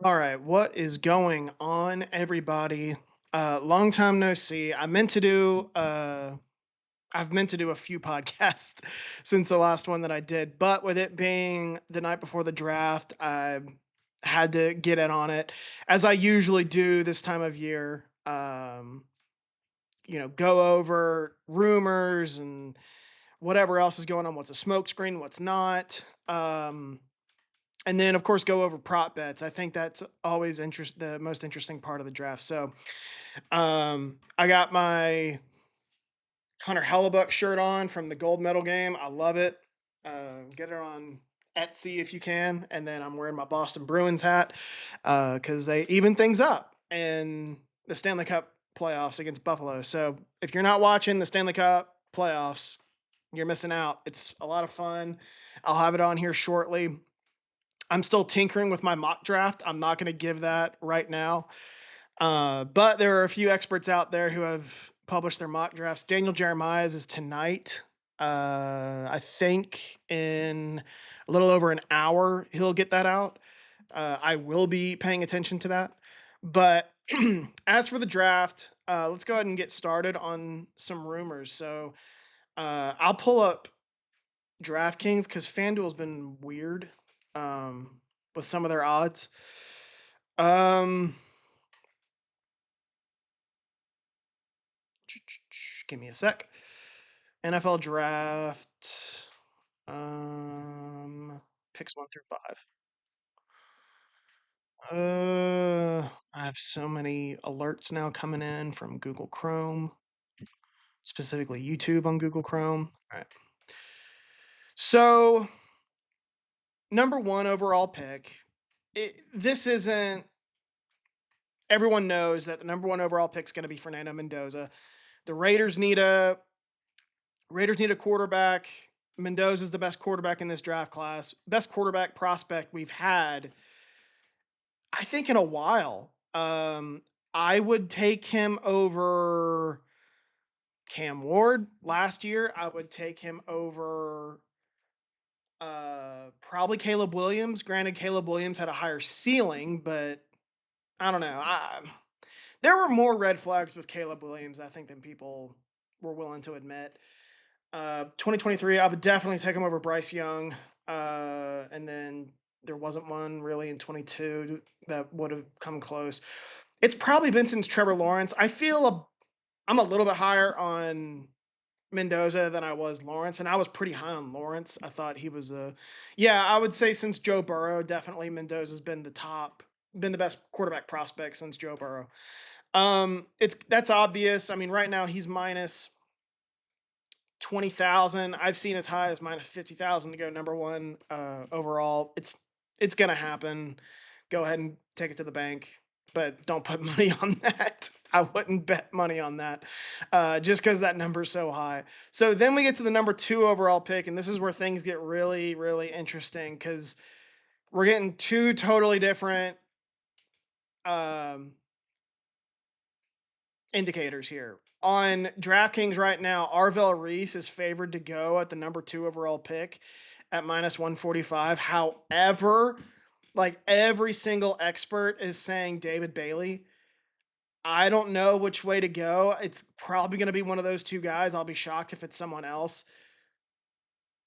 All right, what is going on, everybody? Long time no see. I've meant to do a few podcasts since the last one that I did, but with it being the night before the draft, I had to get in on it, as I usually do this time of year. Go over rumors and whatever else is going on. What's a smokescreen? What's not? And then of course go over prop bets. I think that's always the most interesting part of the draft. So I got my Hunter Hellebuck shirt on from the gold medal game. I love it. Get it on Etsy if you can. And then I'm wearing my Boston Bruins hat because they even things up in the Stanley Cup playoffs against Buffalo. So if you're not watching the Stanley Cup playoffs, you're missing out. It's a lot of fun. I'll have it on here shortly. I'm still tinkering with my mock draft. I'm not going to give that right now. But there are a few experts out there who have published their mock drafts. Daniel Jeremiah's is tonight. I think in a little over an hour he'll get that out. I will be paying attention to that. But as for the draft, let's go ahead and get started on some rumors. So I'll pull up DraftKings because FanDuel's been weird um, with some of their odds. Um, Give me a sec. NFL draft. Picks 1 through 5. I have so many alerts now coming in from Google Chrome, specifically YouTube on Google Chrome. All right. So, number one overall pick. This isn't. Everyone knows that the number one overall pick is going to be Fernando Mendoza. The Raiders need a quarterback. Mendoza's the best quarterback in this draft class. Best quarterback prospect we've had, I think, in a while. I would take him over Cam Ward last year. I would take him over probably Caleb Williams. Granted, Caleb Williams had a higher ceiling, but I don't know. There were more red flags with Caleb Williams, I think, than people were willing to admit. 2023, I would definitely take him over Bryce Young. And then there wasn't one really in 22 that would have come close. It's probably been since Trevor Lawrence. I'm a little bit higher on Mendoza than I was Lawrence, and I was pretty high on Lawrence. I thought he was yeah, I would say since Joe Burrow, definitely Mendoza's been the best quarterback prospect since Joe Burrow. That's obvious. I mean, right now he's minus 20,000. I've seen as high as minus 50,000 to go number one overall. It's gonna happen. Go ahead and take it to the bank, but don't put money on that. I wouldn't bet money on that, just because that number's so high. So then we get to the number two overall pick, and this is where things get really, really interesting because we're getting two totally different um, indicators here. On DraftKings right now, Arvell Reese is favored to go at the number two overall pick at minus 145. However, like every single expert is saying David Bailey. I don't know which way to go. It's probably going to be one of those two guys. I'll be shocked if it's someone else.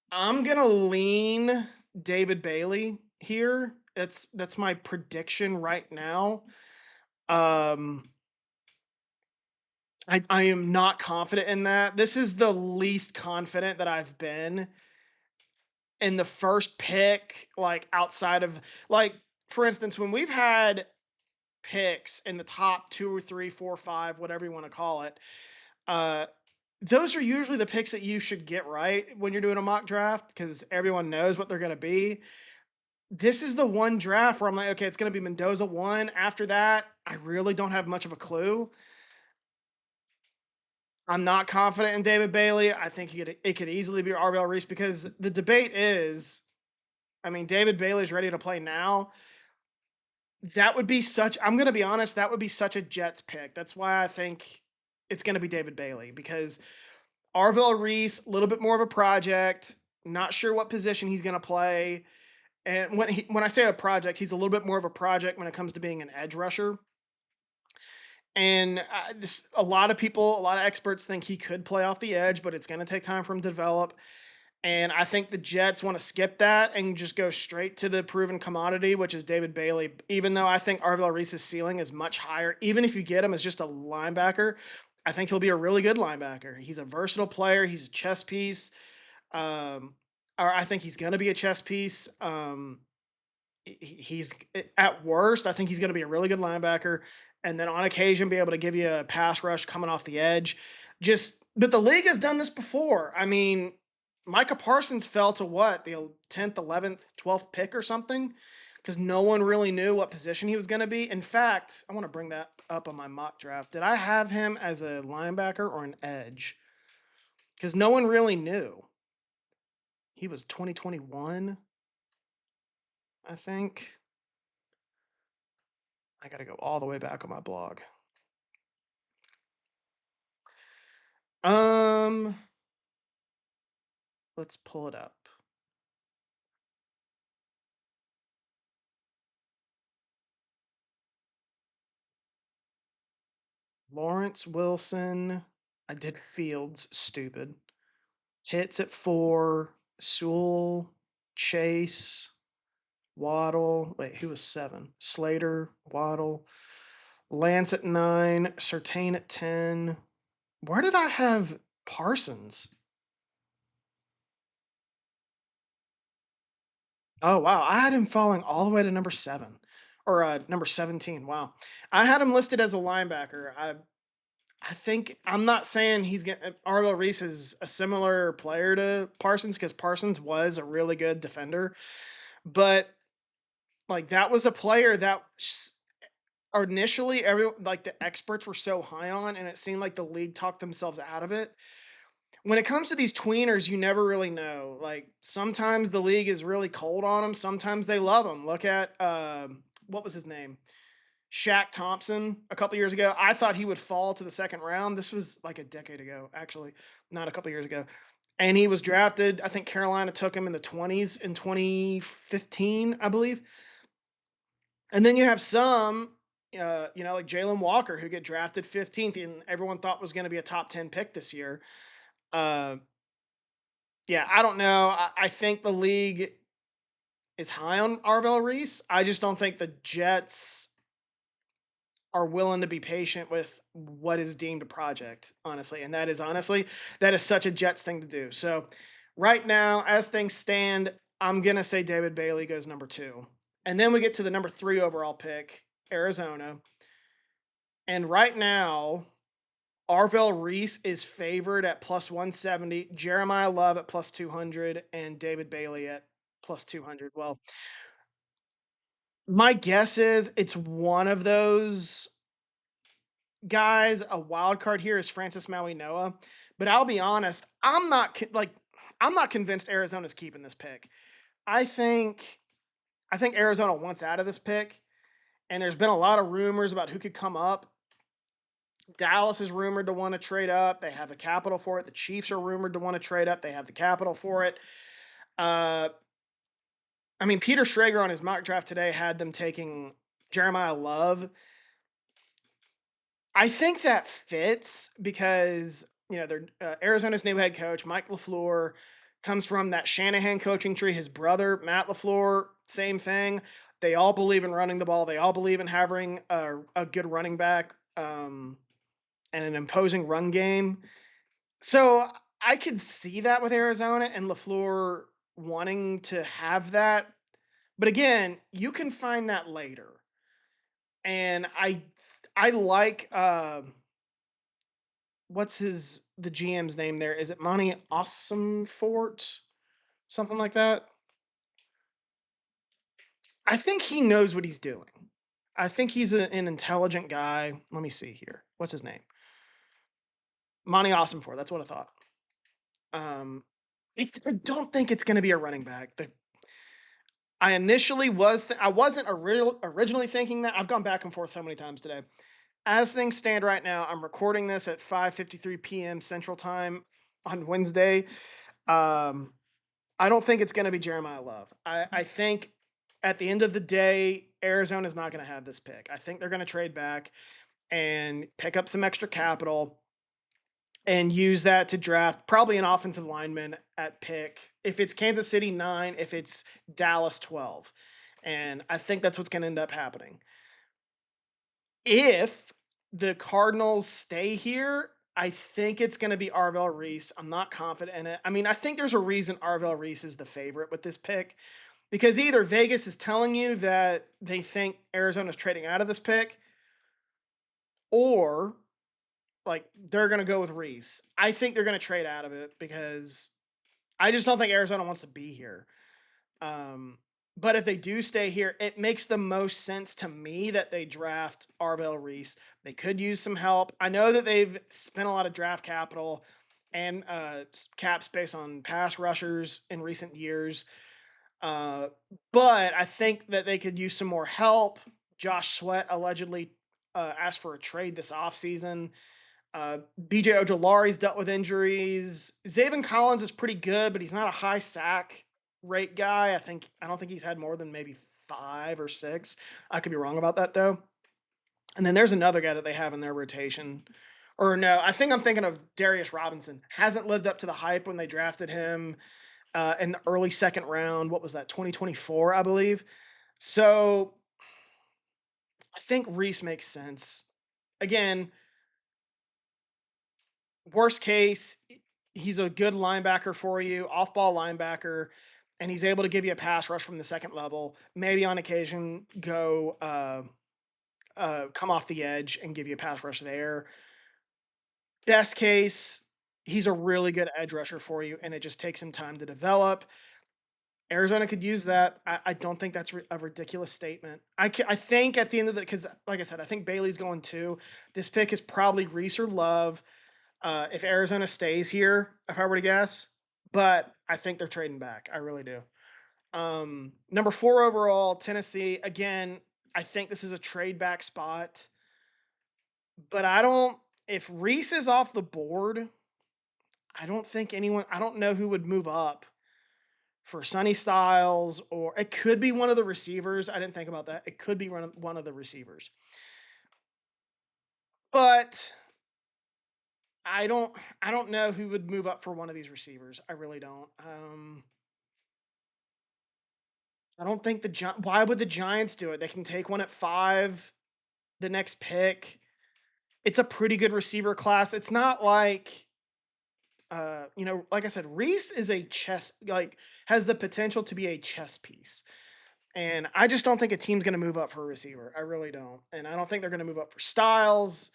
I'm going to lean David Bailey here. That's my prediction right now. Um I am not confident in that. This is the least confident that I've been in the first pick, like outside of like, for instance, when we've had picks in the top two or three, four, five, whatever you want to call it, uh, those are usually the picks that you should get right when you're doing a mock draft because everyone knows what they're going to be. This is the one draft where I'm like, okay, it's going to be Mendoza one. After that, I really don't have much of a clue. I'm not confident in David Bailey. I think it could easily be Arvell Reese because the debate is, I mean, David Bailey's ready to play now. That would be such. I'm going to be honest. That would be such a Jets pick. That's why I think it's going to be David Bailey because Arvell Reese, a little bit more of a project. Not sure what position he's going to play. And when I say a project, he's a little bit more of a project when it comes to being an edge rusher. And a lot of people, a lot of experts think he could play off the edge, but it's going to take time for him to develop. And I think the Jets want to skip that and just go straight to the proven commodity, which is David Bailey. Even though I think Arvell Reese's ceiling is much higher, even if you get him as just a linebacker, I think he'll be a really good linebacker. He's a versatile player. He's a chess piece. Um, or I think he's going to be a chess piece. He's at worst, I think he's going to be a really good linebacker, and then on occasion be able to give you a pass rush coming off the edge. But the league has done this before. I mean, Micah Parsons fell to what, the 10th, 11th, 12th pick or something, because no one really knew what position he was going to be. In fact, I want to bring that up on my mock draft. Did I have him as a linebacker or an edge? Because no one really knew. He was 2021, I think. I got to go all the way back on my blog. Um, let's pull it up. Lawrence Wilson. I did Fields, stupid. Hits at 4. Sewell, Chase, Waddle. Wait, who was 7? Slater, Waddle. Lance at 9. Surtain at 10. Where did I have Parsons? Oh, wow. I had him falling all the way to number 7 or number 17. Wow. I had him listed as a linebacker. I think I'm not saying he's getting Arlo Reese is a similar player to Parsons because Parsons was a really good defender, but like that was a player that initially every like the experts were so high on, and it seemed like the league talked themselves out of it. When it comes to these tweeners, you never really know. Like sometimes the league is really cold on them, sometimes they love them. Look at what was his name? Shaq Thompson a couple years ago. I thought he would fall to the second round. This was like a decade ago, actually, not a couple years ago. And he was drafted. I think Carolina took him in the 20s in 2015, I believe. And then you have some, like Jalen Walker, who get drafted 15th, and everyone thought was going to be a top 10 pick this year. Uh, yeah, I don't know. I think the league is high on Arvell Reese. I just don't think the Jets are willing to be patient with what is deemed a project, honestly. And that is honestly, that is such a Jets thing to do. So right now, as things stand, I'm gonna say David Bailey goes number 2. And then we get to the number 3 overall pick, Arizona. And right now, Arvell Reese is favored at plus 170, Jeremiah Love at plus 200, and David Bailey at plus 200. Well, my guess is it's one of those guys. A wild card here is Francis Maui Noah, but I'll be honest, I'm not convinced Arizona's keeping this pick. I think I think Arizona wants out of this pick, and there's been a lot of rumors about who could come up. Dallas is rumored to want to trade up. They have the capital for it. The Chiefs are rumored to want to trade up. They have the capital for it. Uh, I mean, Peter Schrager on his mock draft today had them taking Jeremiah Love. I think that fits because they're Arizona's new head coach, Mike LaFleur, comes from that Shanahan coaching tree. His brother, Matt LaFleur, same thing. They all believe in running the ball. They all believe in having a good running back and an imposing run game. So I could see that with Arizona and LaFleur wanting to have that. But again, you can find that later. And I like what's the GM's name there? Is it Monty Fort? Something like that? I think he knows what he's doing. I think he's an intelligent guy. Let me see here. What's his name? Monty Fort. That's what I thought. I don't think it's going to be a running back. I initially I wasn't originally thinking that. I've gone back and forth so many times today. As things stand right now, I'm recording this at 5:53 p.m. Central Time on Wednesday. Um, I don't think it's going to be Jeremiah Love. I think at the end of the day, Arizona's not going to have this pick. I think they're going to trade back and pick up some extra capital and use that to draft probably an offensive lineman at pick. If it's Kansas City 9, if it's Dallas 12. And I think that's what's going to end up happening. If the Cardinals stay here, I think it's going to be Arvell Reese. I'm not confident in it. I mean, I think there's a reason Arvell Reese is the favorite with this pick because either Vegas is telling you that they think Arizona's trading out of this pick or like they're going to go with Reese. I think they're going to trade out of it because I just don't think Arizona wants to be here. Um, but if they do stay here, it makes the most sense to me that they draft Arvell Reese. They could use some help. I know that they've spent a lot of draft capital and cap space on pass rushers in recent years. Uh, but I think that they could use some more help. Josh Sweat allegedly asked for a trade this offseason. BJ Ojolari's dealt with injuries. Zaven Collins is pretty good, but he's not a high sack rate guy. I don't think he's had more than maybe 5 or 6. I could be wrong about that though. And then there's another guy that they have in their rotation. Or no, I think I'm thinking of Darius Robinson. Hasn't lived up to the hype when they drafted him in the early second round. What was that? 2024, I believe. So I think Reese makes sense. Again, worst case, he's a good linebacker for you, off ball linebacker, and he's able to give you a pass rush from the second level. Maybe on occasion go come off the edge and give you a pass rush there. Best case, he's a really good edge rusher for you, and it just takes him time to develop. Arizona could use that. I don't think that's a ridiculous statement. I think at the end of the because like I said, I think Bailey's going too. This pick is probably Reese or Love. If Arizona stays here, if I were to guess, but I think they're trading back. I really do. Number 4 overall, Tennessee. Again, I think this is a trade back spot, but I don't. If Reese is off the board, I don't think anyone. I don't know who would move up for Sonny Styles, or it could be one of the receivers. I didn't think about that. It could be one of the receivers, but I don't know who would move up for one of these receivers. I really don't. I don't think why would the Giants do it? They can take one at 5, the next pick. It's a pretty good receiver class. It's not like like I said, Reese is a chess like has the potential to be a chess piece. And I just don't think a team's going to move up for a receiver. I really don't. And I don't think they're going to move up for Styles.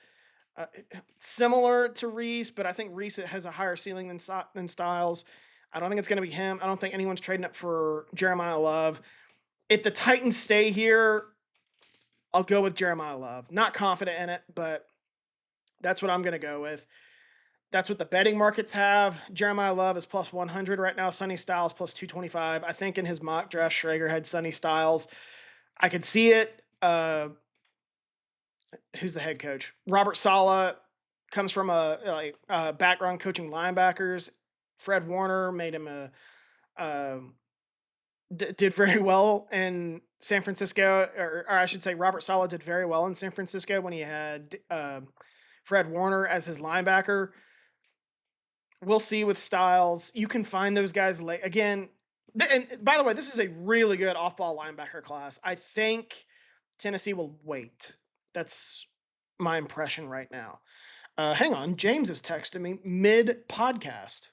Similar to Reese, but I think Reese has a higher ceiling than Styles. I don't think it's going to be him. I don't think anyone's trading up for Jeremiah Love. If the Titans stay here, I'll go with Jeremiah Love. Not confident in it, but that's what I'm going to go with. That's what the betting markets have. Jeremiah Love is plus 100 right now. Sonny Styles plus 225. I think in his mock draft, Schrager had Sonny Styles. I could see it. Who's the head coach? Robert Sala comes from a background coaching linebackers. Fred Warner made him did very well in San Francisco, or I should say, Robert Sala did very well in San Francisco when he had Fred Warner as his linebacker. We'll see with Styles. You can find those guys late again. And by the way, this is a really good off-ball linebacker class. I think Tennessee will wait. That's my impression right now. Hang on, James is texting me mid podcast.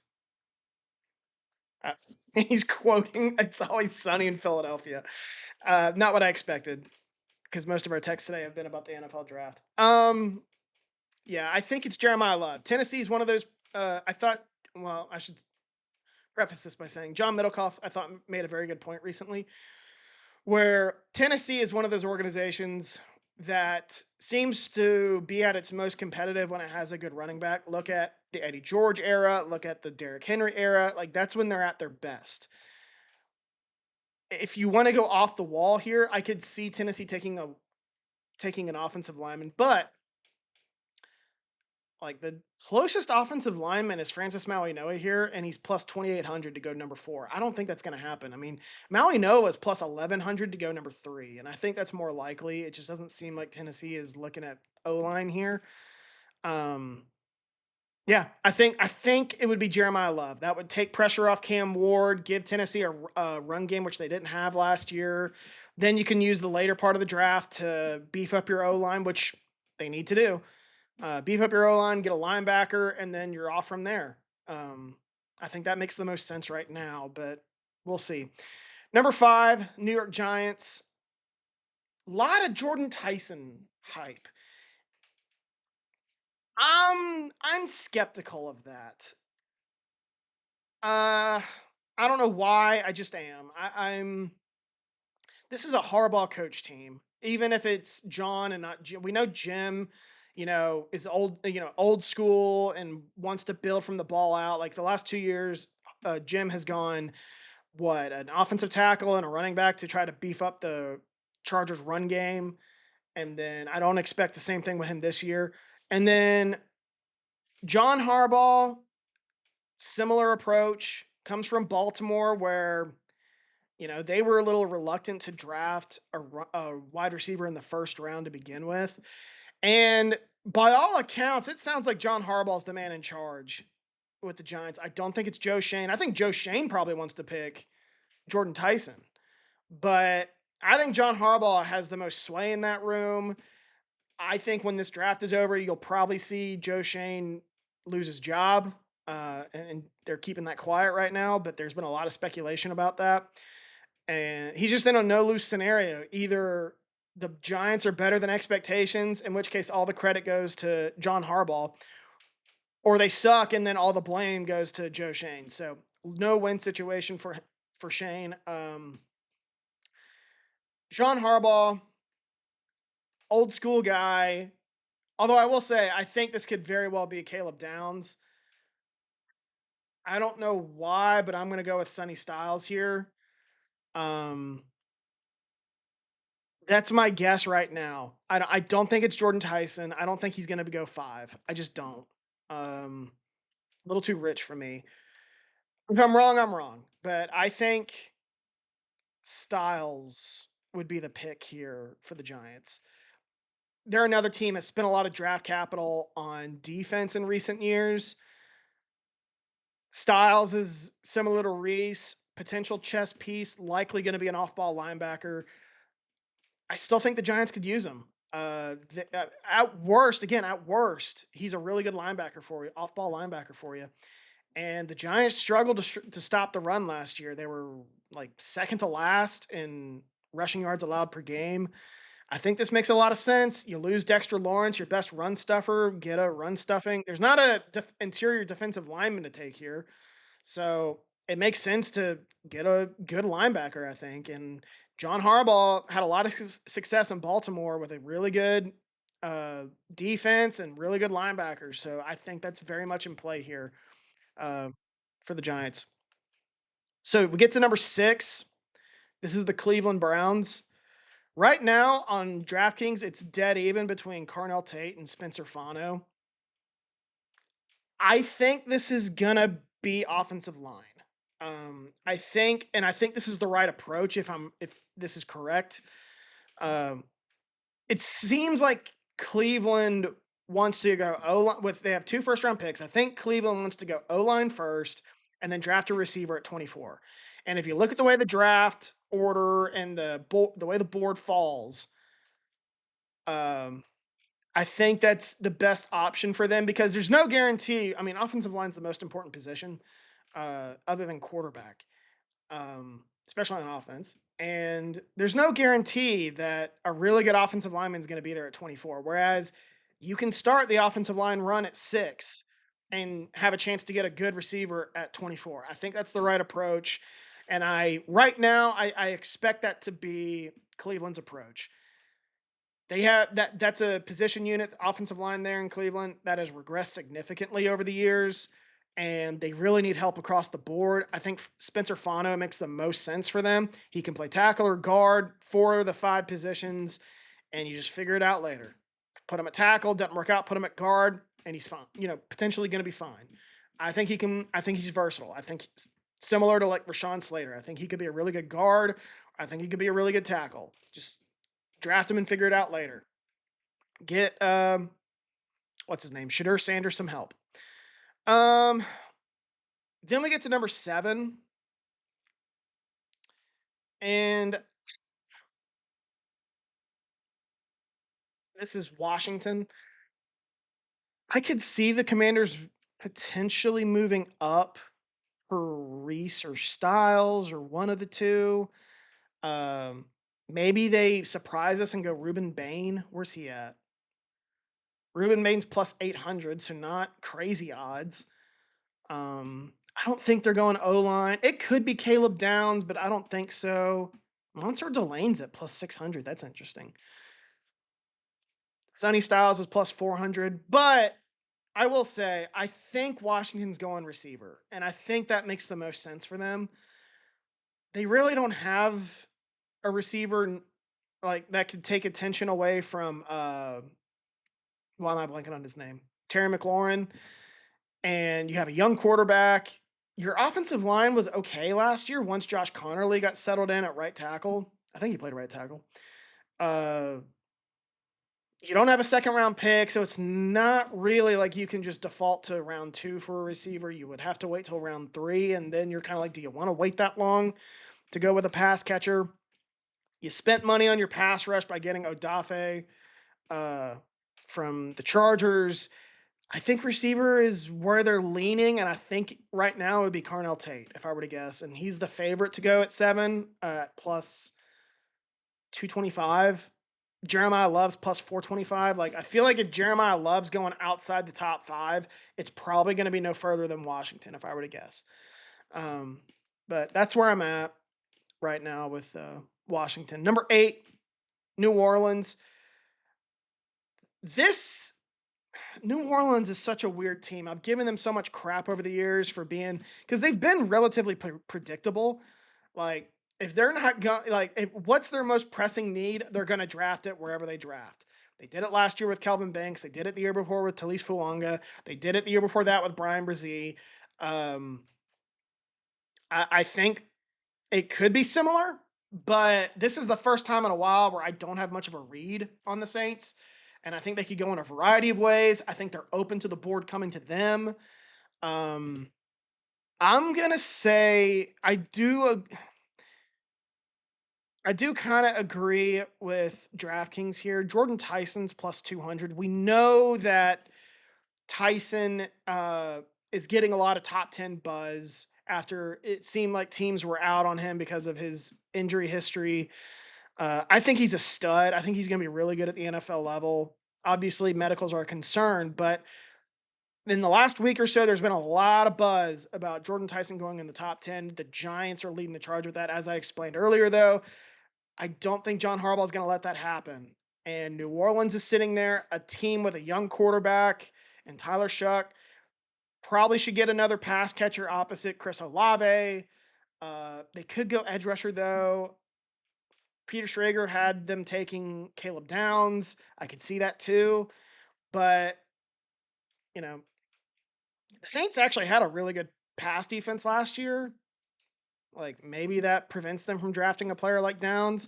Uh, he's quoting, "It's always sunny in Philadelphia." Not what I expected, because most of our texts today have been about the NFL draft. Yeah, I think it's Jeremiah Love. Tennessee is one of those. I thought. Well, I should preface this by saying John Middlecoff, I thought, made a very good point recently, where Tennessee is one of those organizations that seems to be at its most competitive when it has a good running back. Look at the Eddie George era, look at the Derrick Henry era. Like, that's when they're at their best. If you want to go off the wall here, I could see Tennessee taking an offensive lineman, but Like the closest offensive lineman is Francis Mauigoa here, and he's plus 2,800 to go number 4. I don't think that's going to happen. I mean, Mauigoa is plus 1,100 to go number 3, and I think that's more likely. It just doesn't seem like Tennessee is looking at O line here. Um, yeah, I think it would be Jeremiah Love. That would take pressure off Cam Ward, give Tennessee a run game which they didn't have last year. Then you can use the later part of the draft to beef up your O line, which they need to do. Beef up your O line, get a linebacker, and then you're off from there. Um, I think that makes the most sense right now, but we'll see. Number 5, New York Giants. A lot of Jordan Tyson hype. I'm skeptical of that. Uh, I don't know why. I just am. I'm. This is a Harbaugh coach team. Even if it's John and not Jim, we know Jim. Is old. Old school and wants to build from the ball out. Like the last 2 years, Jim has gone what an offensive tackle and a running back to try to beef up the Chargers run game. And then I don't expect the same thing with him this year. And then John Harbaugh, similar approach, comes from Baltimore, where they were a little reluctant to draft a wide receiver in the first round to begin with. And by all accounts, it sounds like John Harbaugh's the man in charge with the Giants. I don't think it's Joe Shane. I think Joe Shane probably wants to pick Jordan Tyson, but I think John Harbaugh has the most sway in that room. I think when this draft is over, you'll probably see Joe Shane lose his job. And they're keeping that quiet right now, but there's been a lot of speculation about that. And he's just in a no lose scenario. Either the Giants are better than expectations, in which case all the credit goes to John Harbaugh, or they suck and then all the blame goes to Joe Shane. So no win situation for Shane. John Harbaugh, old school guy. Although I will say, I think this could very well be Caleb Downs. I don't know why, but I'm going to go with Sonny Styles here. Um, That's my guess right now. I don't think it's Jordan Tyson. I don't think he's gonna go 5. I just don't. A little too rich for me. If I'm wrong, I'm wrong, but I think Styles would be the pick here for the Giants. They're another team that spent a lot of draft capital on defense in recent years. Styles is similar to Reese, potential chess piece, likely gonna be an off-ball linebacker. I still think the Giants could use him. At worst, he's a really good linebacker for you, off-ball linebacker for you. And the Giants struggled to stop the run last year. They were like second to last in rushing yards allowed per game. I think this makes a lot of sense. You lose Dexter Lawrence, your best run stuffer, get a run stuffing. There's not a interior defensive lineman to take here. So it makes sense to get a good linebacker, I think. And John Harbaugh had a lot of success in Baltimore with a really good uh, defense and really good linebackers. So I think that's very much in play here uh, for the Giants. So we get to number 6. This is the Cleveland Browns. Right now on DraftKings, it's dead even between Carnell Tate and Spencer Fano. I think this is gonna be offensive line. I think this is the right approach if this is correct. Um, it seems like Cleveland wants to go O line with they have 2 first round picks. I think Cleveland wants to go O line first and then draft a receiver at 24. And if you look at the way the draft order and the way the board falls, um, I think that's the best option for them because there's no guarantee. I mean, offensive line is the most important position, other than quarterback, especially on offense. And there's no guarantee that a really good offensive lineman is going to be there at 24. Whereas you can start the offensive line run at 6 and have a chance to get a good receiver at 24. I think that's the right approach. And right now, I expect that to be Cleveland's approach. They have that's a position unit, offensive line there in Cleveland that has regressed significantly over the years, and they really need help across the board. I think Spencer Fano makes the most sense for them. He can play tackle or guard, 4 of the 5 positions, and you just figure it out later. Put him at tackle, doesn't work out, put him at guard, and he's fine. Potentially going to be fine. I think he can. I think he's versatile. I think he's similar to like Rashawn Slater. I think he could be a really good guard. I think he could be a really good tackle. Just draft him and figure it out later. Get what's his name? Shadur Sanders some help. Um, then we get to number 7, and this is Washington. I could see the Commanders potentially moving up for Reese or Styles or one of the two. Um, maybe they surprise us and go Ruben Bain. Where's he at? Ruben Bain's plus 800, so not crazy odds. I don't think they're going O line. It could be Caleb Downs, but I don't think so. Monster Delane's at plus 600. That's interesting. Sonny Styles is plus 400, but I will say, I think Washington's going receiver, and I think that makes the most sense for them. They really don't have a receiver like that could take attention away from why am I blanking on his name? Terry McLaurin, and you have a young quarterback. Your offensive line was okay last year once Josh Connerly got settled in at right tackle. I think he played right tackle. Uh, you don't have a second round pick, so it's not really like you can just default to round 2 for a receiver. You would have to wait till round 3, and then you're kind of like, do you want to wait that long to go with a pass catcher? You spent money on your pass rush by getting Odafe uh, from the Chargers. I think receiver is where they're leaning, and I think right now it would be Carnell Tate if I were to guess, and he's the favorite to go at 7 plus 225. Jeremiah Love's plus 425. Like, I feel like if Jeremiah Love's going outside the top 5, it's probably going to be no further than Washington, if I were to guess. But that's where I'm at right now with Washington. Number 8, New Orleans. This New Orleans is such a weird team. I've given them so much crap over the years for being because they've been relatively predictable. Like, if they're not going, like, what's their most pressing need? They're going to draft it wherever they draft. They did it last year with Kelvin Banks. They did it the year before with Talise Fuanga. They did it the year before that with Brian Brzee. Um, I think it could be similar, but this is the first time in a while where I don't have much of a read on the Saints. And I think they could go in a variety of ways. I think they're open to the board coming to them. Um, I'm gonna say I do kind of agree with DraftKings here. Jordan Tyson's plus 200. We know that Tyson is getting a lot of top 10 buzz after it seemed like teams were out on him because of his injury history. I think he's a stud. I think he's going to be really good at the NFL level. Obviously, medicals are a concern, but in the last week or so, there's been a lot of buzz about Jordan Tyson going in the top 10. The Giants are leading the charge with that. As I explained earlier, though, I don't think John Harbaugh is going to let that happen. And New Orleans is sitting there, a team with a young quarterback and Tyler Shuck. Probably should get another pass catcher opposite Chris Olave. They could go edge rusher, though. Peter Schrager had them taking Caleb Downs. I could see that too. But, you know, the Saints actually had a really good pass defense last year. Like, maybe that prevents them from drafting a player like Downs.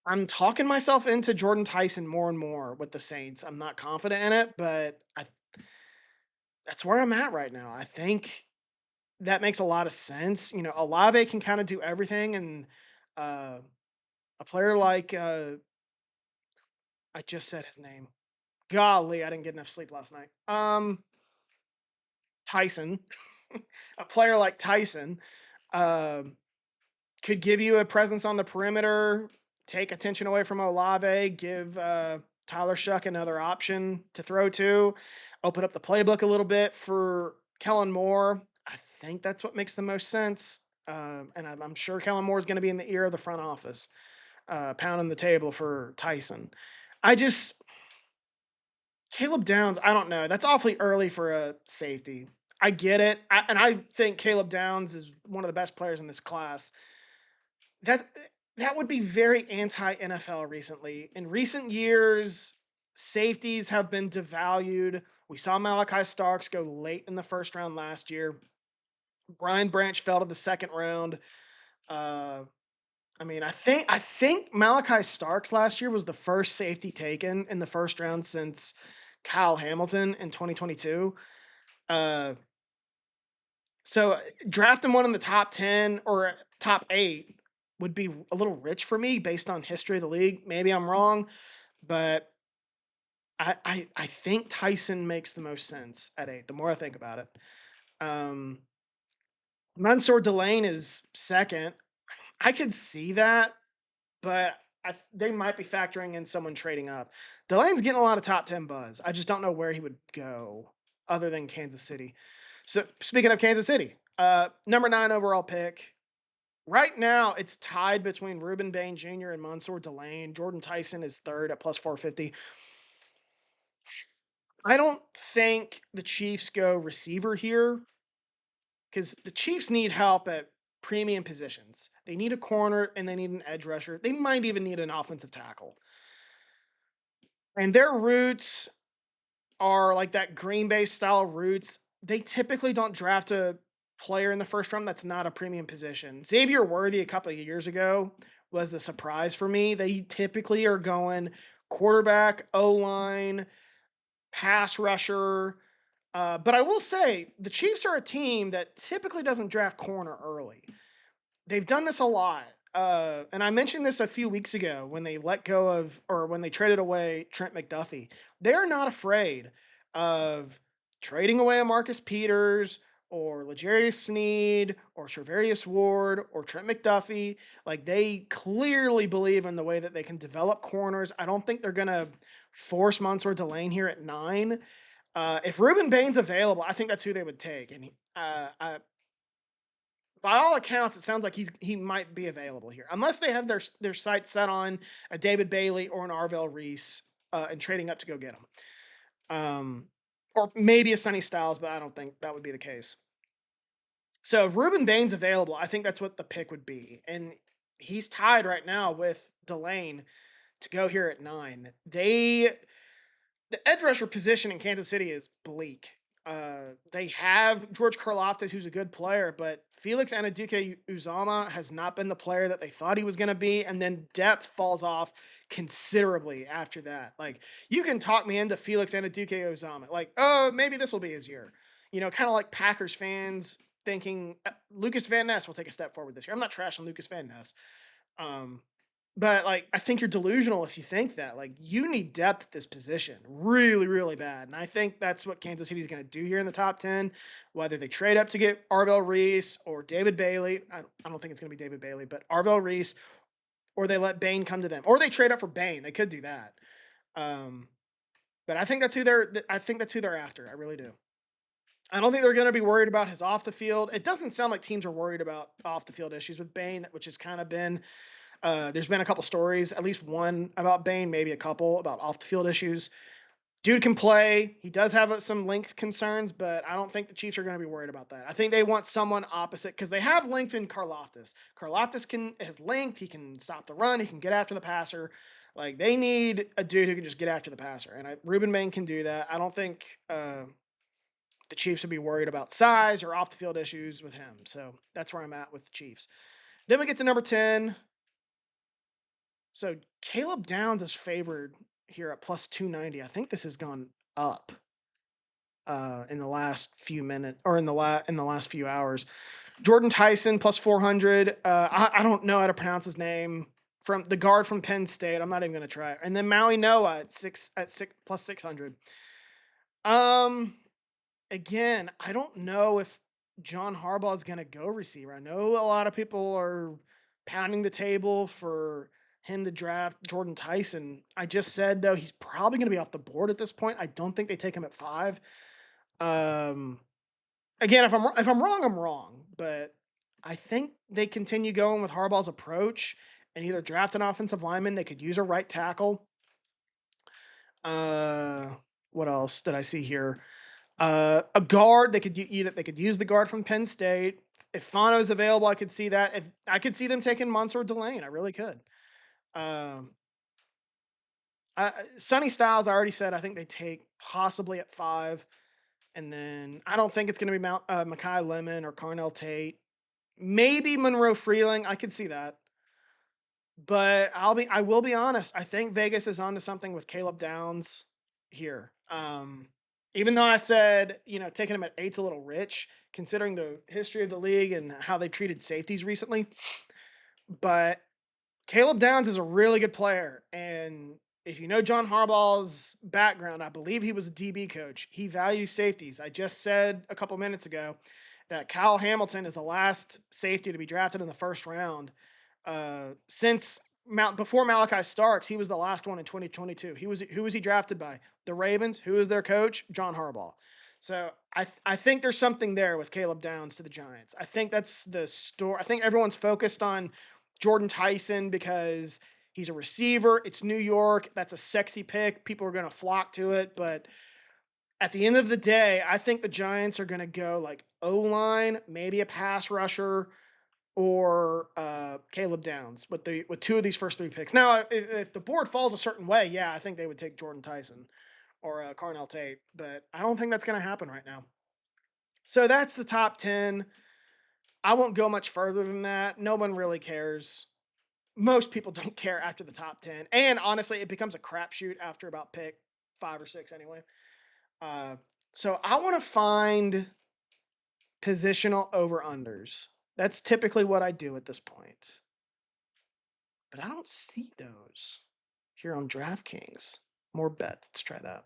I'm talking myself into Jordan Tyson more and more with the Saints. I'm not confident in it, but that's where I'm at right now. I think that makes a lot of sense. Olave can kind of do everything, and uh, a player like I just said his name. Golly, I didn't get enough sleep last night. Tyson, a player like Tyson, um, could give you a presence on the perimeter, take attention away from Olave, give Tyler Shuck another option to throw to, open up the playbook a little bit for Kellen Moore. I think that's what makes the most sense. And I'm sure Kellen Moore is going to be in the ear of the front office, pounding the table for Tyson. Caleb Downs, I don't know. That's awfully early for a safety. I get it. And I think Caleb Downs is one of the best players in this class. That that would be very anti NFL recently. In recent years, Safeties have been devalued. We saw Malachi Starks go late in the first round last year. Brian Branch fell to the second round. Uh, I think Malachi Starks last year was the first safety taken in the first round since Kyle Hamilton in 2022. Uh, so drafting one in the top 10 or top 8 would be a little rich for me based on history of the league. Maybe I'm wrong, but I think Tyson makes the most sense at 8. The more I think about it, um, Mansour Delane is second. I could see that, but they might be factoring in someone trading up. Delane's getting a lot of top 10 buzz. I just don't know where he would go other than Kansas City. So speaking of Kansas City, number 9 overall pick. Right now, it's tied between Ruben Bain Jr. and Mansour Delane. Jordan Tyson is third at plus 450. I don't think the Chiefs go receiver here because the Chiefs need help at premium positions. They need a corner and they need an edge rusher. They might even need an offensive tackle. And their roots are like that Green Bay style roots. They typically don't draft a player in the first round that's not a premium position. Xavier Worthy a couple of years ago was a surprise for me. They typically are going quarterback, O line, pass rusher. But I will say the Chiefs are a team that typically doesn't draft corner early. They've done this a lot. And I mentioned this a few weeks ago when they let go of or when they traded away Trent McDuffie. They're not afraid of trading away a Marcus Peters or L'Jarius Sneed or Treverius Ward or Trent McDuffie. Like they clearly believe in the way that they can develop corners. I don't think they're gonna force Mansour Delane here at 9. If Ruben Bain's available, I think that's who they would take. And by all accounts, it sounds like he might be available here, unless they have their sights set on a David Bailey or an Arvell Reese and trading up to go get him, or maybe a Sonny Styles, but I don't think that would be the case. So if Ruben Bain's available, I think that's what the pick would be, and he's tied right now with Delane to go here at 9. The edge rusher position in Kansas City is bleak. They have George Karlaftis, who's a good player, but Felix Anaduke Uzama has not been the player that they thought he was going to be, and then depth falls off considerably after that. Like you can talk me into Felix Anaduke Uzama, like oh maybe this will be his year, kind of like Packers fans thinking Lucas Van Ness will take a step forward this year. I'm not trashing Lucas Van Ness. Um, but like I think you're delusional if you think that. Like you need depth at this position really, really bad. And I think that's what Kansas City is going to do here in the top 10. Whether they trade up to get Arvell Reese or David Bailey. I don't think it's going to be David Bailey, but Arvell Reese, or they let Bain come to them. Or they trade up for Bain. They could do that. Um, but I think that's who they're after. I really do. I don't think they're going to be worried about his off the field. It doesn't sound like teams are worried about off the field issues with Bain, which has kind of been there's been a couple stories, at least one about Bain, maybe a couple about off the field issues. Dude can play. He does have some length concerns, but I don't think the Chiefs are going to be worried about that. I think they want someone opposite because they have length in Karlaftis. Karlaftis has length. He can stop the run. He can get after the passer. Like they need a dude who can just get after the passer, and Ruben Bain can do that. I don't think the Chiefs would be worried about size or off the field issues with him. So that's where I'm at with the Chiefs. Then we get to number 10. So Caleb Downs is favored here at plus 290. I think this has gone up in the last few minutes or in the last few hours. Jordan Tyson plus 400. I don't know how to pronounce his name, from the guard from Penn State. I'm not even going to try. And then Maui Noah at six plus 600. Um Again, I don't know if John Harbaugh is going to go receiver. I know a lot of people are pounding the table for him to draft Jordan Tyson. I just said though he's probably going to be off the board at this point. I don't think they take him at 5. Um, Again, if I'm wrong, I'm wrong. But I think they continue going with Harbaugh's approach and either draft an offensive lineman. They could use a right tackle. Uh, what else did I see here? A guard, they could use the guard from Penn State. If Fano's available, I could see that. If I could see them taking Mansour Delane, I really could. Um, Sonny Styles, I already said I think they take possibly at 5, and then I don't think it's gonna be Makai Lemon or Carnell Tate. Maybe Monroe Freeling, I could see that. But I will be honest, I think Vegas is onto something with Caleb Downs here. Even though I said, taking him at 8's a little rich, considering the history of the league and how they've treated safeties recently. But Caleb Downs is a really good player. And if you know John Harbaugh's background, I believe he was a DB coach. He values safeties. I just said a couple minutes ago that Kyle Hamilton is the last safety to be drafted in the first round. Since before Malachi Starks, he was the last one in 2022. Who was he drafted by? The Ravens. Who is their coach? John Harbaugh. So I think there's something there with Caleb Downs to the Giants. I think that's the story. I think everyone's focused on Jordan Tyson because he's a receiver. It's New York. That's a sexy pick. People are going to flock to it. But at the end of the day, I think the Giants are going to go like O line, maybe a pass rusher, or Caleb Downs with two of these first three picks. Now, if the board falls a certain way, yeah, I think they would take Jordan Tyson or Carnell Tate, but I don't think that's going to happen right now. So that's the top 10. I won't go much further than that. No one really cares. Most people don't care after the top 10. And honestly, it becomes a crapshoot after about pick 5 or 6 anyway. Uh, so I want to find positional over unders. That's typically what I do at this point. But I don't see those here on DraftKings. More bets. Let's try that.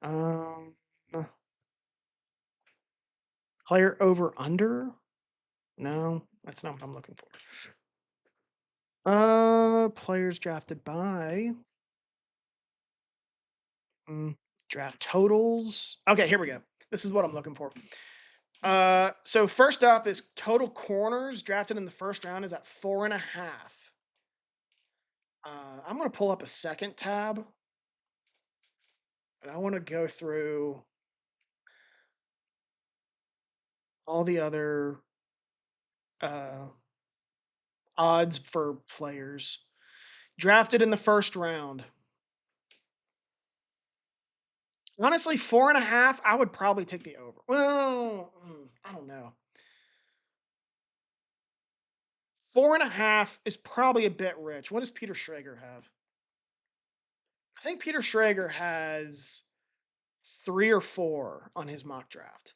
Um, player over under? No, that's not what I'm looking for. Players drafted by draft totals. Okay, here we go. This is what I'm looking for. So first up is total corners drafted in the first round is at 4.5. I'm gonna pull up a second tab, and I want to go through all the other uh, odds for players drafted in the first round. Honestly, 4.5, I would probably take the over. Well, I don't know. 4.5 is probably a bit rich. What does Peter Schrager have? I think Peter Schrager has 3 or 4 on his mock draft.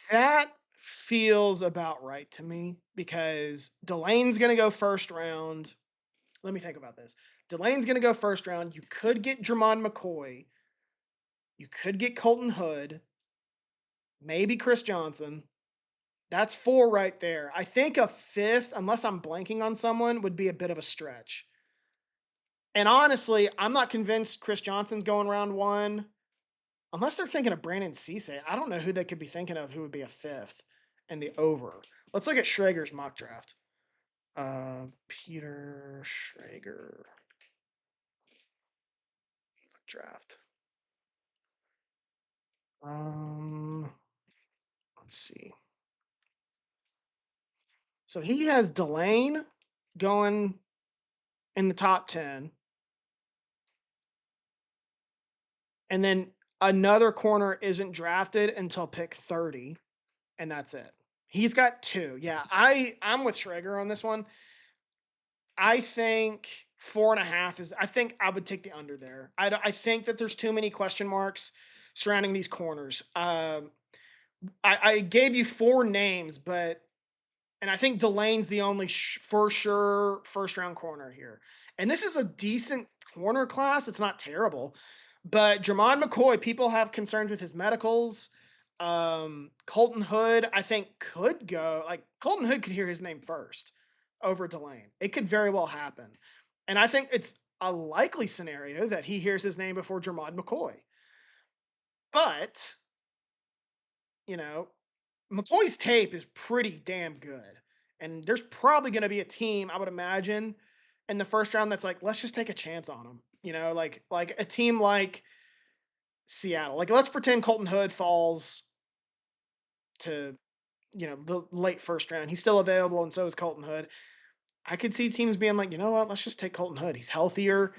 That feels about right to me because Delane's going to go first round. Let me think about this. Delane's going to go first round. You could get Jermon McCoy. You could get Colton Hood. Maybe Chris Johnson. That's 4 right there. I think a fifth, unless I'm blanking on someone, would be a bit of a stretch. And honestly, I'm not convinced Chris Johnson's going round 1, unless they're thinking of Brandon Cisse. I don't know who they could be thinking of who would be a fifth and the over. Let's look at Schrager's mock draft. Peter Schrager draft. Let's see. So he has Delane going in the top 10. And then another corner isn't drafted until pick 30, and that's it. He's got 2. Yeah, I'm with Schrager on this one. I think 4.5 is. I think I would take the under there. I think that there's too many question marks surrounding these corners. I gave you 4 names, and I think Delane's the only for sure first round corner here. And this is a decent corner class. It's not terrible. But Jermon McCoy, people have concerns with his medicals. Colton Hood, I think, could go. Like, Colton Hood could hear his name first over Delane. It could very well happen. And I think it's a likely scenario that he hears his name before Jermon McCoy. But, you know, McCoy's tape is pretty damn good. And there's probably going to be a team, I would imagine, in the first round that's like, let's just take a chance on him. Like a team like Seattle. Like, let's pretend Colton Hood falls to, the late first round. He's still available, and so is Colton Hood. I could see teams being like, you know what, let's just take Colton Hood. He's healthier.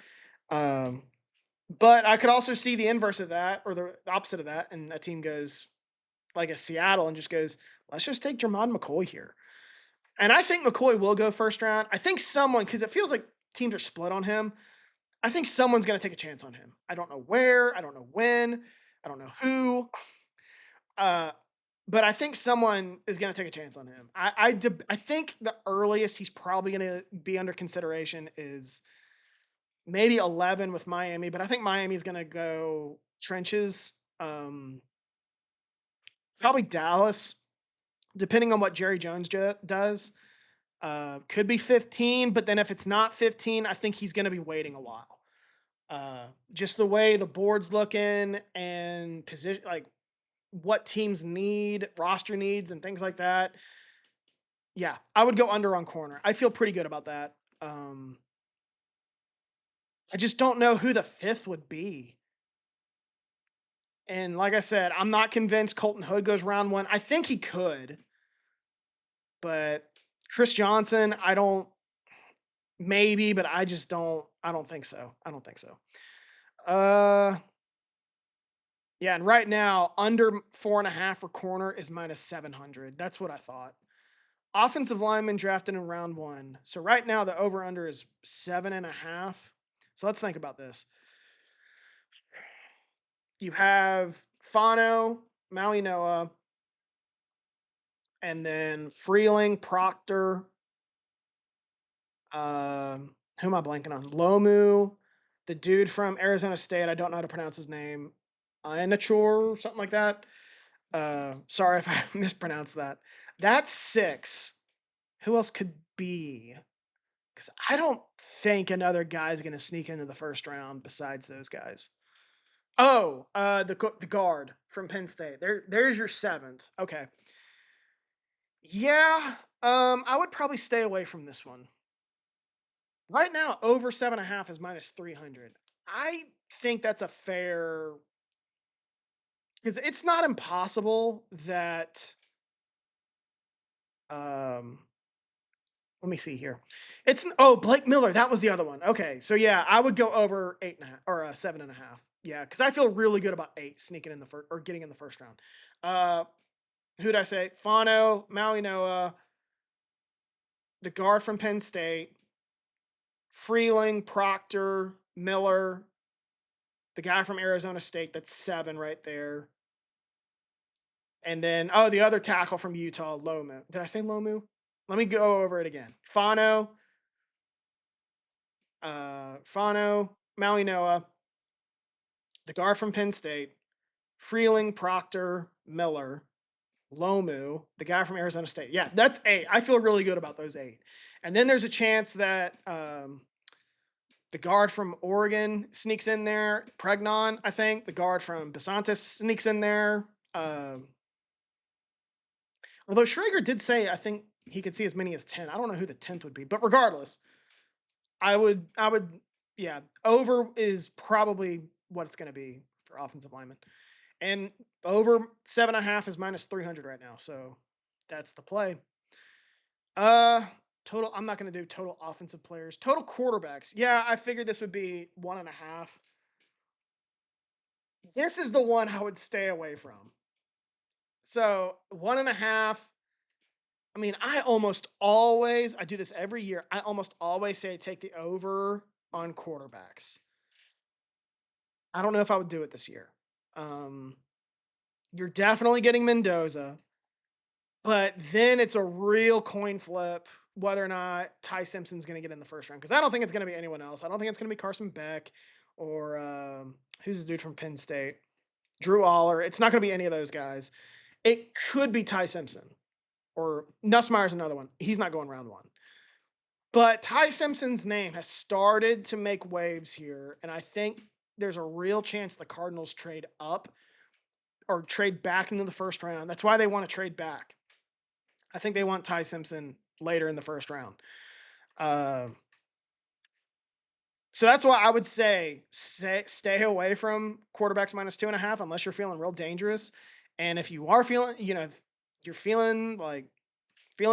Um, but I could also see the inverse of that or the opposite of that, and a team goes like a Seattle and just goes, let's just take Jermon McCoy here. And I think McCoy will go first round. I think someone, because it feels like teams are split on him. I think someone's going to take a chance on him. I don't know where, I don't know when, I don't know who. Uh, but I think someone is going to take a chance on him. I think the earliest he's probably going to be under consideration is maybe 11 with Miami, but I think Miami's going to go trenches. Um, Probably Dallas, depending on what Jerry Jones does. Could be 15, but then if it's not 15, I think he's going to be waiting a while. Just the way the board's looking and position, like what teams need, roster needs, and things like that. Yeah, I would go under on corner. I feel pretty good about that. I just don't know who the fifth would be. And like I said, I'm not convinced Colton Hood goes round one. I think he could, but Chris Johnson, I don't. Maybe, but I just don't. I don't think so. I don't think so. Uh, yeah, and right now under 4.5 for corner is -700. That's what I thought. Offensive lineman drafted in round one. So right now the over under is 7.5. So let's think about this. You have Fano, Maui Noah, and then Freeling, Proctor. Who am I blanking on? Lomu, the dude from Arizona State. I don't know how to pronounce his name. Inachur, something like that. Sorry if I mispronounced that. That's 6. Who else could be? Because I don't think another guy's going to sneak into the first round besides those guys. Oh, the guard from Penn State. There's your 7th. Okay. Yeah. I would probably stay away from this one. Right now, over 7.5 is -300. I think that's a fair because it's not impossible that um let me see here. Blake Miller. That was the other one. Okay, so yeah, I would go over 8.5 or 7.5. Yeah, because I feel really good about 8 sneaking in the first or getting in the first round. Uh, who'd I say? Fano, Maui Noah, the guard from Penn State, Freeling, Proctor, Miller, the guy from Arizona State. That's 7 right there. And then the other tackle from Utah, Lomu. Did I say Lomu? Let me go over it again. Fano, Maui Noah, the guard from Penn State, Freeling, Proctor, Miller, Lomu, the guy from Arizona State. Yeah, that's 8. I feel really good about those 8. And then there's a chance that the guard from Oregon sneaks in there. Pregnon, I think. The guard from Besantis sneaks in there. Although Schrager did say, I think he could see as many as 10. I don't know who the 10th would be. But regardless, yeah, over is probably what it's going to be for offensive linemen. And over 7.5 is -300 right now. So that's the play. Uh, Total. I'm not going to do total offensive players. Total quarterbacks. Yeah, I figured this would be 1.5. This is the one I would stay away from. So 1.5. I mean, I do this every year. I almost always say take the over on quarterbacks. I don't know if I would do it this year. Um, you're definitely getting Mendoza, but then it's a real coin flip whether or not Ty Simpson's going to get in the first round because I don't think it's going to be anyone else. I don't think it's going to be Carson Beck or who's the dude from Penn State, Drew Aller. It's not going to be any of those guys. It could be Ty Simpson or Nussmeier's another one. He's not going round one. But Ty Simpson's name has started to make waves here, and I think there's a real chance the Cardinals trade up or trade back into the first round. That's why they want to trade back. I think they want Ty Simpson later in the first round. Uh, so that's why I would say stay away from quarterbacks -2.5 unless you're feeling real dangerous. And if you are feeling, if you're feeling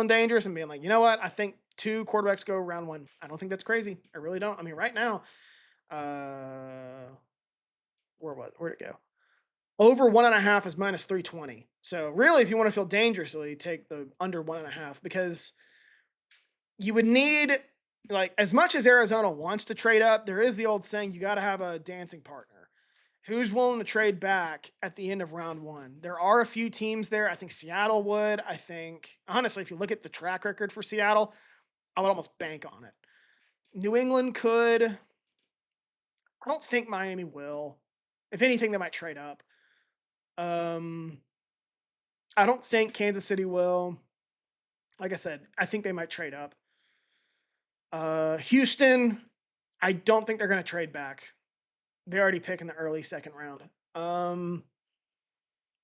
dangerous and being like, you know what, I think 2 quarterbacks go round one. I don't think that's crazy. I really don't. I mean, right now, Uh, where'd it go? Over 1.5 is minus 320. So really, if you want to feel dangerously, take the under 1.5 because you would need like as much as Arizona wants to trade up, there is the old saying you got to have a dancing partner. Who's willing to trade back at the end of round one? There are a few teams there. I think Seattle would. I think honestly, if you look at the track record for Seattle, I would almost bank on it. New England could. I don't think Miami will. If anything, they might trade up. Um, I don't think Kansas City will. Like I said, I think they might trade up. Houston, I don't think they're going to trade back. They already pick in the early second round. Um,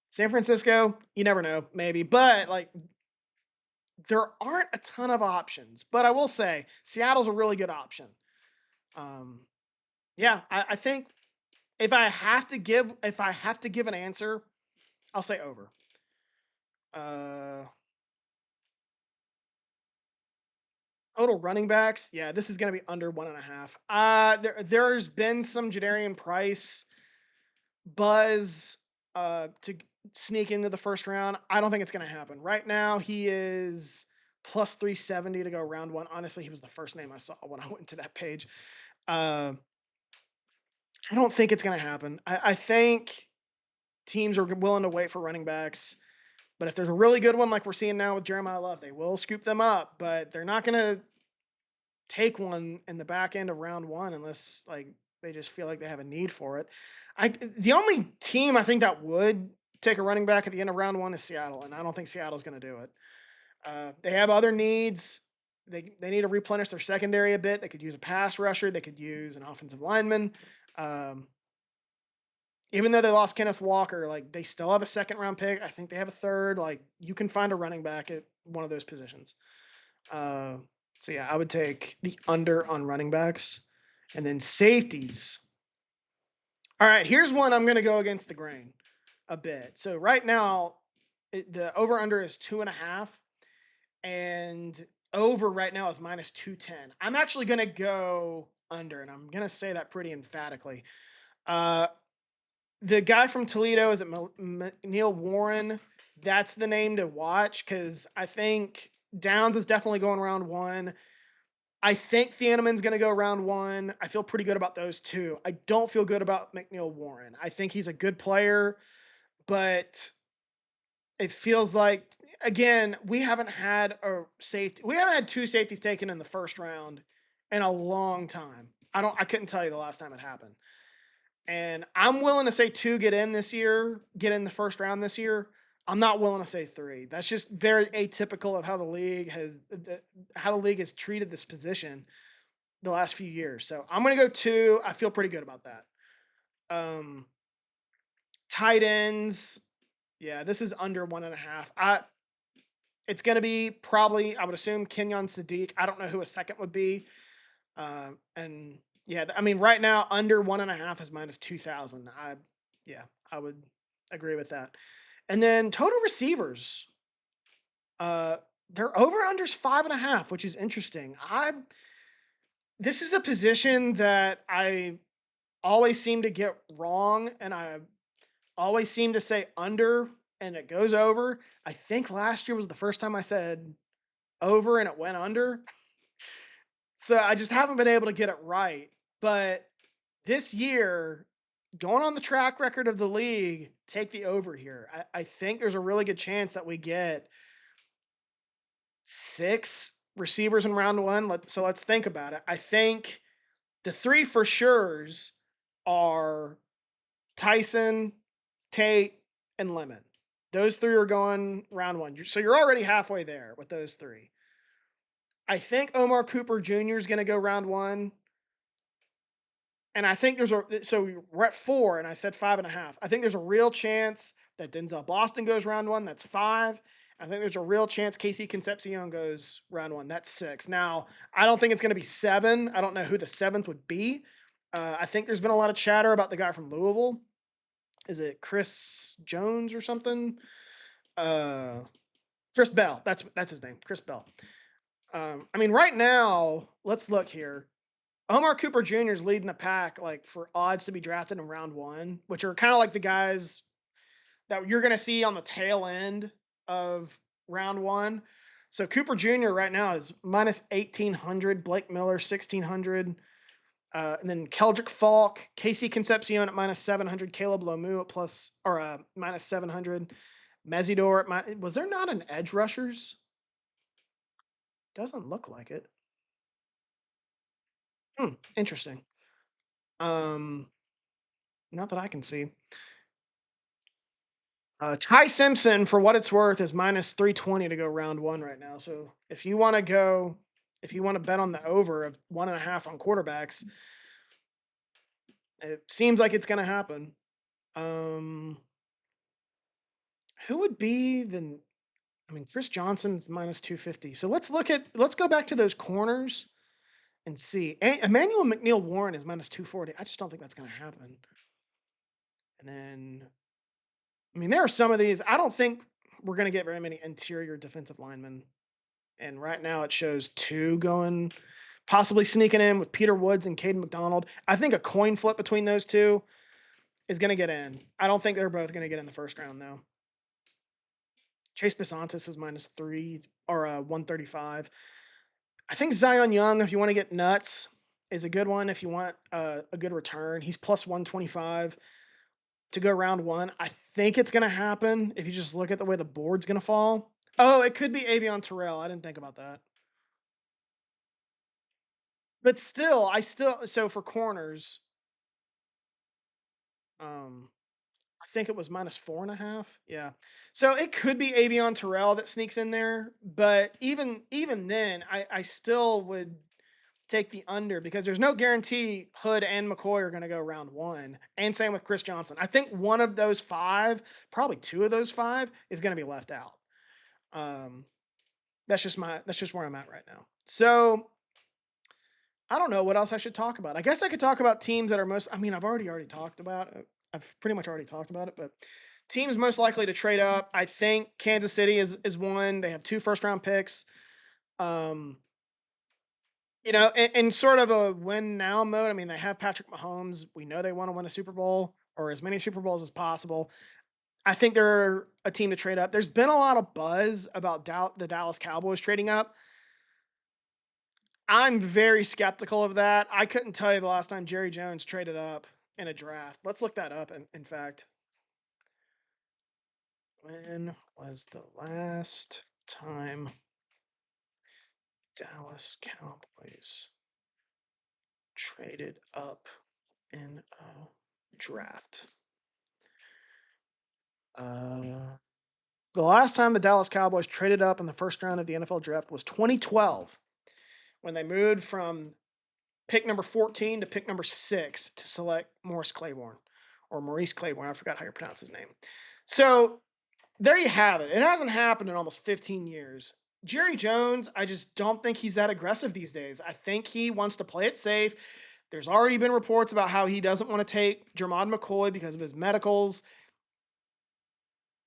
San Francisco, you never know, maybe, but like there aren't a ton of options. But I will say Seattle's a really good option. Um, yeah, I think if I have to give an answer, I'll say over. Uh, Total running backs, yeah, this is going to be under 1.5. There's been some Jadarian Price buzz to sneak into the first round. I don't think it's going to happen. Right now, he is plus 370 to go round one. Honestly, he was the first name I saw when I went to that page. Uh, I don't think it's going to happen. I think teams are willing to wait for running backs. But if there's a really good one like we're seeing now with Jeremiah Love, they will scoop them up. But they're not going to take one in the back end of round one unless like they just feel like they have a need for it. The only team I think that would take a running back at the end of round one is Seattle, and I don't think Seattle's going to do it. They have other needs. They need to replenish their secondary a bit. They could use a pass rusher. They could use an offensive lineman. Um, even though they lost Kenneth Walker, like they still have a second round pick. I think they have a third. Like you can find a running back at one of those positions. Uh, so yeah, I would take the under on running backs, and then safeties. All right, here's one I'm going to go against the grain a bit. So right now, the over under is 2.5, and over right now is minus 210. I'm actually going to go under, and I'm going to say that pretty emphatically. Uh, the guy from Toledo, is it Neil Warren? That's the name to watch because I think Downs is definitely going round one. I think Thieneman's going to go round one. I feel pretty good about those two. I don't feel good about McNeil Warren. I think he's a good player, but it feels like again we haven't had a safety. We haven't had two safeties taken in the first round in a long time. I couldn't tell you the last time it happened. And I'm willing to say two get in this year, get in the first round this year. I'm not willing to say three. That's just very atypical of how the league has treated this position the last few years. So I'm going to go two. I feel pretty good about that. Um, Tight ends. Yeah, this is under 1.5. It's going to be probably, I would assume, Kenyon Sadiq. I don't know who a second would be. And yeah, I mean, right now, under 1.5 is minus 2,000. I would agree with that. And then total receivers. Uh, their over unders 5.5, which is interesting. This is a position that I always seem to get wrong, and I always seem to say under, and it goes over. I think last year was the first time I said over and it went under. So I just haven't been able to get it right. But this year, going on the track record of the league, take the over here. I think there's a really good chance that we get 6 receivers in round one. So let's think about it. I think the 3 for sures are Tyson, Tate, and Lemon. Those 3 are going round one. So you're already halfway there with those 3. I think Omar Cooper Jr. is going to go round one. And I think so we're at 4, and I said 5.5. I think there's a real chance that Denzel Boston goes round one. That's 5. I think there's a real chance Casey Concepcion goes round one. That's 6. Now, I don't think it's going to be 7. I don't know who the 7th would be. I think there's been a lot of chatter about the guy from Louisville. Is it Chris Jones or something? Chris Bell. That's his name. Chris Bell. I mean, right now, let's look here. Omar Cooper Jr. is leading the pack, like for odds to be drafted in round one, which are kind of like the guys that you're going to see on the tail end of round one. So Cooper Jr. right now is minus 1800, Blake Miller 1600, and then Keldrick Falk, Casey Concepcion at minus 700, Caleb Lomu at plus or minus 700, Mesidor at was there not an edge rushers? Doesn't look like it. Interesting. Um, Not that I can see. Ty Simpson, for what it's worth, is minus 320 to go round one right now. So if you want to go, if you want to bet on the over of 1.5 on quarterbacks, it seems like it's going to happen. Um, who would be the? I mean, Chris Johnson's minus 250. So let's go back to those corners and see. Emmanuel McNeil Warren is minus 240. I just don't think that's going to happen. And then, I mean, there are some of these. I don't think we're going to get very many interior defensive linemen. And right now it shows two going, possibly sneaking in with Peter Woods and Caden McDonald. I think a coin flip between those two is going to get in. I don't think they're both going to get in the first round, though. Chase Besantis is minus 3 or 135. I think Zion Young, if you want to get nuts, is a good one. If you want a good return, he's plus 125 to go round one. I think it's going to happen if you just look at the way the board's going to fall. Oh, it could be Avion Terrell. I didn't think about that. But still, so for corners, um, I think it was minus 4.5. Yeah. So it could be Avion Terrell that sneaks in there, but even then, I still would take the under because there's no guarantee Hood and McCoy are going to go round one. And same with Chris Johnson. I think one of those five, probably two of those five, is going to be left out. That's just where I'm at right now. So I don't know what else I should talk about. I guess I could talk about teams that are most. I mean, already talked about it. I've pretty much already talked about it, but teams most likely to trade up. I think Kansas City is one. They have 2 first round picks. Um, in sort of a win now mode. I mean, they have Patrick Mahomes. We know they want to win a Super Bowl or as many Super Bowls as possible. I think they're a team to trade up. There's been a lot of buzz about the Dallas Cowboys trading up. I'm very skeptical of that. I couldn't tell you the last time Jerry Jones traded up in a draft. Let's look that up, in fact. When was the last time Dallas Cowboys traded up in a draft? The last time the Dallas Cowboys traded up in the first round of the NFL draft was 2012 when they moved from pick number 14 to pick number 6 to select Maurice Claiborne. I forgot how you pronounce his name. So there you have it. It hasn't happened in almost 15 years. Jerry Jones, I just don't think he's that aggressive these days. I think he wants to play it safe. There's already been reports about how he doesn't want to take Jermod McCoy because of his medicals.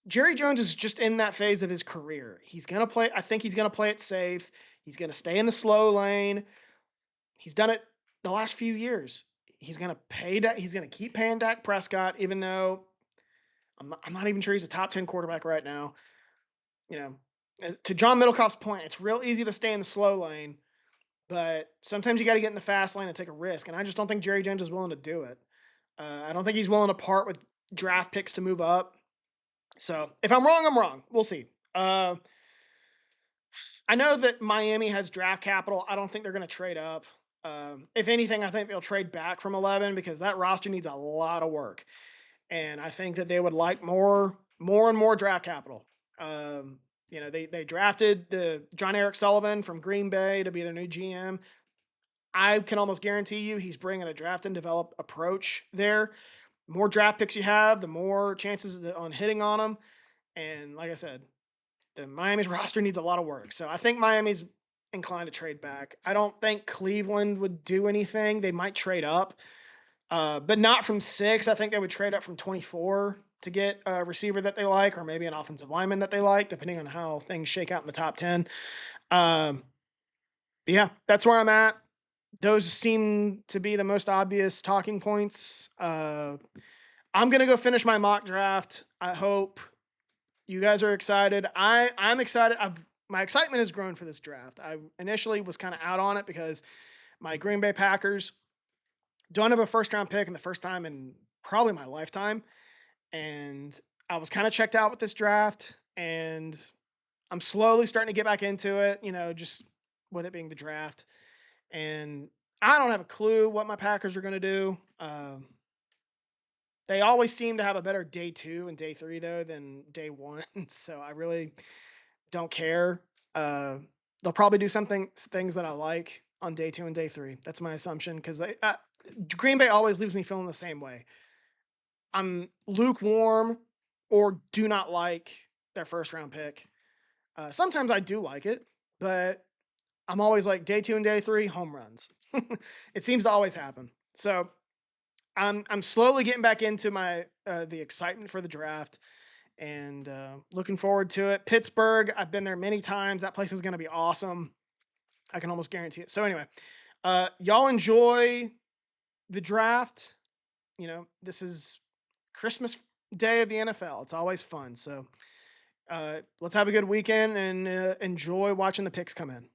Jerry Jones is just in that phase of his career. I think he's going to play it safe. He's going to stay in the slow lane. He's done it the last few years. He's going to keep paying Dak Prescott, even though I'm not even sure he's a top 10 quarterback right now. To John Middlecoff's point, it's real easy to stay in the slow lane, but sometimes you got to get in the fast lane and take a risk. And I just don't think Jerry Jones is willing to do it. I don't think he's willing to part with draft picks to move up. So if I'm wrong, I'm wrong. We'll see. I know that Miami has draft capital. I don't think they're going to trade up. If anything, I think they'll trade back from 11 because that roster needs a lot of work. And I think that they would like more and more draft capital. They drafted the John Eric Sullivan from Green Bay to be their new GM. I can almost guarantee you he's bringing a draft and develop approach there. More draft picks you have, the more chances on hitting on them. And like I said, the Miami's roster needs a lot of work. So I think Miami's inclined to trade back. I don't think Cleveland would do anything. They might trade up, but not from 6. I think they would trade up from 24 to get a receiver that they like, or maybe an offensive lineman that they like, depending on how things shake out in the top 10. Yeah, that's where I'm at. those seem to be the most obvious talking points. I'm gonna go finish my mock draft. I hope you guys are excited. I'm excited. My excitement has grown for this draft. I initially was kind of out on it because my Green Bay Packers don't have a first round pick in the first time in probably my lifetime, and I was kind of checked out with this draft, and I'm slowly starting to get back into it. Just with it being the draft, and I don't have a clue what my Packers are going to do. They always seem to have a better day two and day three though than day one, so I really don't care. Uh, they'll probably do things that I like on day two and day three. That's my assumption because Green Bay always leaves me feeling the same way. I'm lukewarm or do not like their first round pick. Sometimes I do like it, but I'm always like day two and day three home runs. It seems to always happen. So I'm slowly getting back into my the excitement for the draft and looking forward to it. Pittsburgh, I've been there many times. That place is going to be awesome. I can almost guarantee it. So anyway, y'all enjoy the draft. This is Christmas day of the NFL. It's always fun. So let's have a good weekend and enjoy watching the picks come in.